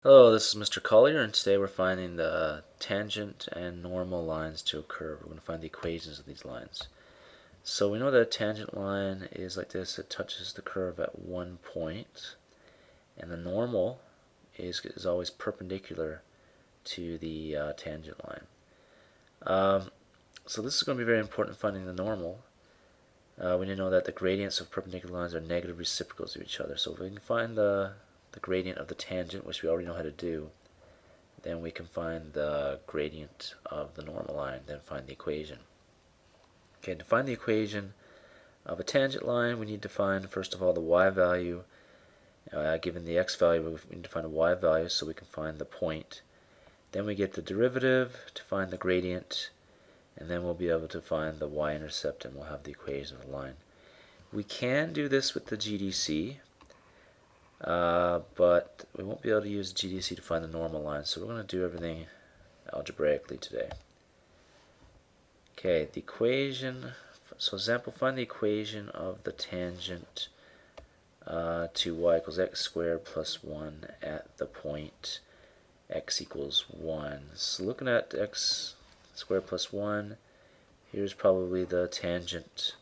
Hello, this is Mr. Collier, and today we're finding the tangent and normal lines to a curve. We're going to find the equations of these lines. So we know that a tangent line is like this. It touches the curve at one point, and the normal is always perpendicular to the tangent line. So this is going to be very important in finding the normal. We need to know that the gradients of perpendicular lines are negative reciprocals of each other. So if we can find the gradient of the tangent, which we already know how to do, then we can find the gradient of the normal line, then find the equation. Okay, to find the equation of a tangent line, we need to find, first of all, the y value. Given the x value, we need to find a y value so we can find the point. Then we get the derivative to find the gradient, and then we'll be able to find the y-intercept, and we'll have the equation of the line. We can do this with the GDC, but we won't be able to use GDC to find the normal line, so we're going to do everything algebraically today. Okay, the equation, so example, find the equation of the tangent to y equals x squared plus 1 at the point x equals 1. So looking at x squared plus 1, here's probably the tangent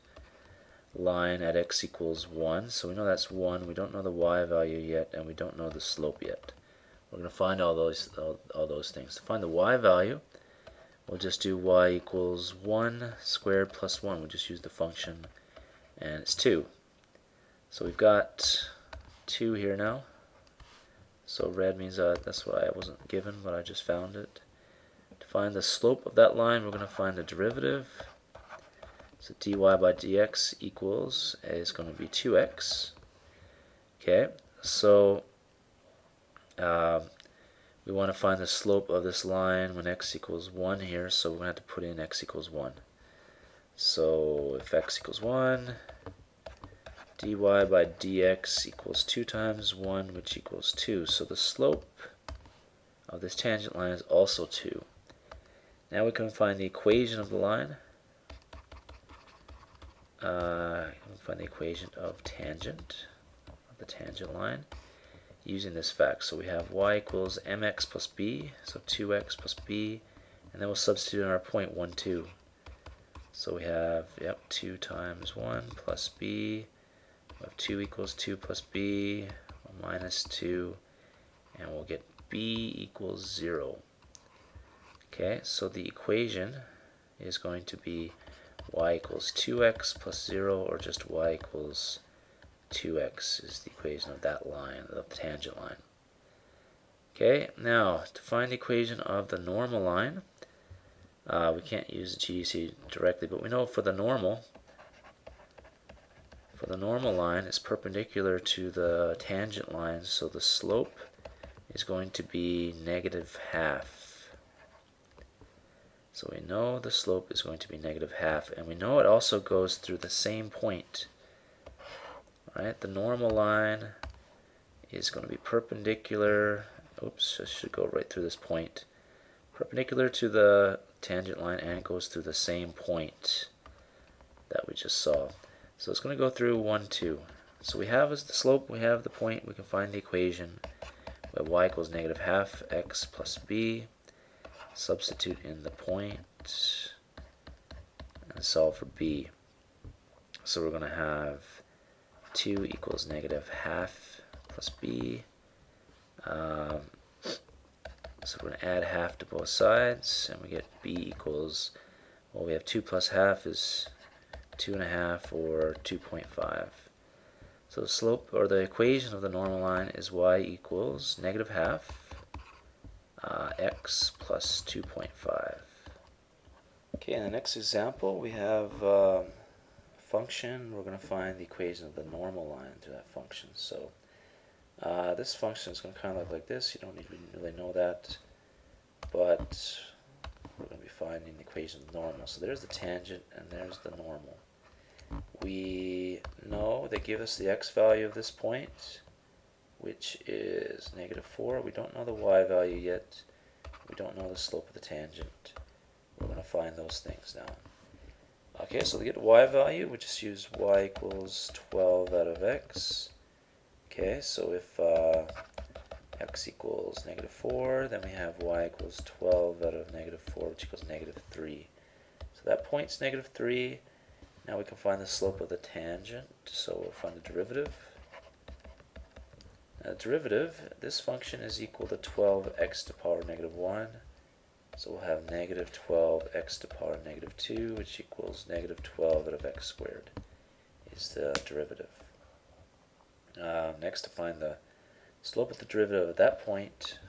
line at x equals 1, so we know that's 1. We don't know the y value yet, and we don't know the slope yet. We're going to find all those things. To find the y value, we'll just do y equals 1 squared plus 1. We'll just use the function, and it's 2. So we've got 2 here now. So red means that's why I wasn't given, but I just found it. To find the slope of that line, we're going to find the derivative. So dy by dx equals, is going to be 2x. Okay, so we want to find the slope of this line when x equals 1 here, so we're going to have to put in x equals 1. So if x equals 1, dy by dx equals 2 times 1, which equals 2. So the slope of this tangent line is also 2. Now we can find the equation of the line. We'll find the equation of the tangent line, using this fact. So we have y equals mx plus b, so 2x plus b, and then we'll substitute in our point 1, 2. So we have, 2 times 1 plus b, we have 2 equals 2 plus b, minus 2, and we'll get b equals 0. Okay, so the equation is going to be y equals 2x plus 0, or just y equals 2x is the equation of that line, of the tangent line. Okay, now to find the equation of the normal line, we can't use the GDC directly, but we know for the normal line is perpendicular to the tangent line, so the slope is going to be negative half. So we know the slope is going to be negative half, and we know it also goes through the same point. Right? The normal line is going to be perpendicular. Oops, I should go right through this point. Perpendicular to the tangent line, and it goes through the same point that we just saw. So it's going to go through 1, 2. So we have as the slope, we have the point, we can find the equation. We have y equals negative half x plus b. Substitute in the point and solve for b. So we're going to have 2 equals negative half plus b. So we're going to add half to both sides, and we get b equals, well, we have 2 plus half is 2.5, or 2.5. So the slope, or the equation of the normal line, is y equals negative half x plus 2.5. Okay, in the next example, we have a function. We're going to find the equation of the normal line through that function. So this function is going to kind of look like this. You don't need to really know that, but we're going to be finding the equation of the normal. So there's the tangent, and there's the normal. We know they give us the x value of this point, which is negative 4. We don't know the y value yet. We don't know the slope of the tangent. We're going to find those things now. Okay, so to get the y value, we just use y equals 12 out of x. Okay, so if x equals negative 4. Then we have y equals 12 out of negative 4, which equals negative 3. So that point's negative 3. Now we can find the slope of the tangent, so we'll find the derivative. Now the derivative, this function is equal to 12x to the power negative 1. So we'll have negative 12x to the power negative 2, which equals negative 12 out of x squared is the derivative. Next, to find the slope of the derivative at that point,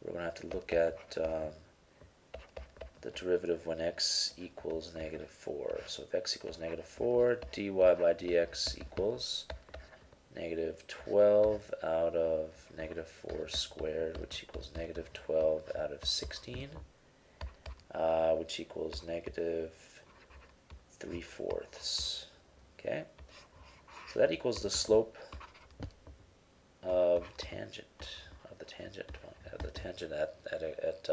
we're going to have to look at the derivative when x equals negative 4. So if x equals negative 4, dy by dx equals negative 12 out of negative 4 squared, which equals negative 12 out of 16, which equals negative 3/4. Okay, so that equals the slope of the tangent at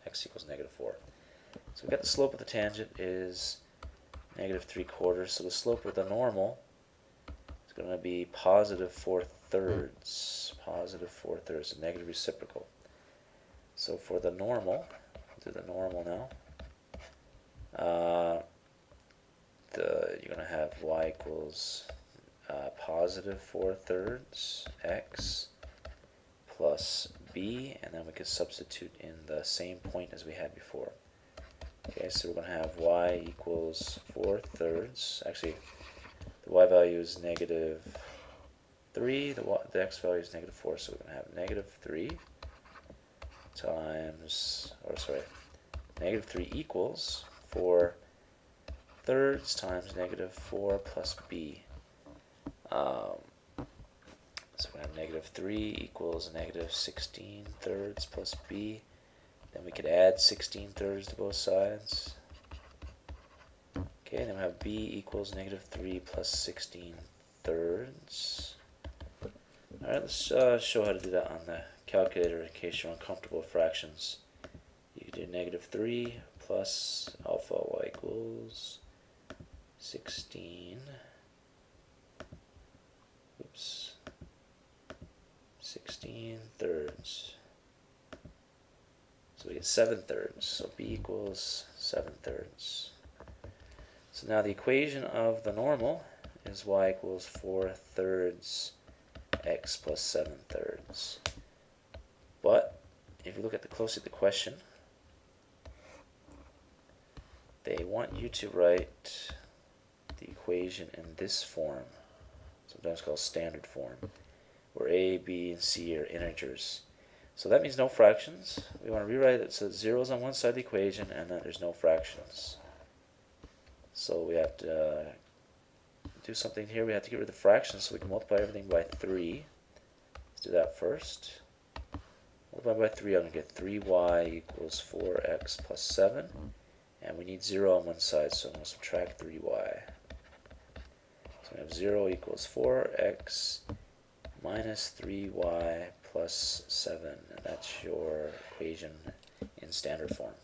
x equals negative 4. So we got the slope of the tangent is negative 3/4. So the slope of the normal is going to be positive 4/3. Positive 4/3, a negative reciprocal. So for the normal, we'll do the normal now. You're going to have y equals positive 4/3 x plus b, and then we could substitute in the same point as we had before. Okay, so we're going to have y equals 4/3. Actually, the y value is negative 3, the x value is negative 4, so we're going to have negative 3 times, negative 3 equals 4/3 times negative 4 plus b. So we have negative 3 equals negative 16/3 plus b. Then we could add 16/3 to both sides. Okay, then we have b equals negative 3 plus 16/3. Alright, let's show how to do that on the calculator in case you're uncomfortable with fractions. You can do negative 3 plus alpha y equals 16. 16/3. So we get 7/3. So b equals 7/3. So now the equation of the normal is y equals 4/3 x plus 7/3. But if you look at closely at the question, they want you to write the equation in this form, sometimes called standard form, where a, b, and c are integers. So that means no fractions. We want to rewrite it so zeros on one side of the equation and then there's no fractions. So we have to do something here. We have to get rid of the fractions so we can multiply everything by 3. Let's do that first. Multiply by 3, I'm going to get 3y equals 4x plus 7. And we need 0 on one side, so I'm going to subtract 3y. So we have 0 equals 4x minus 3y plus 7. And that's your equation in standard form.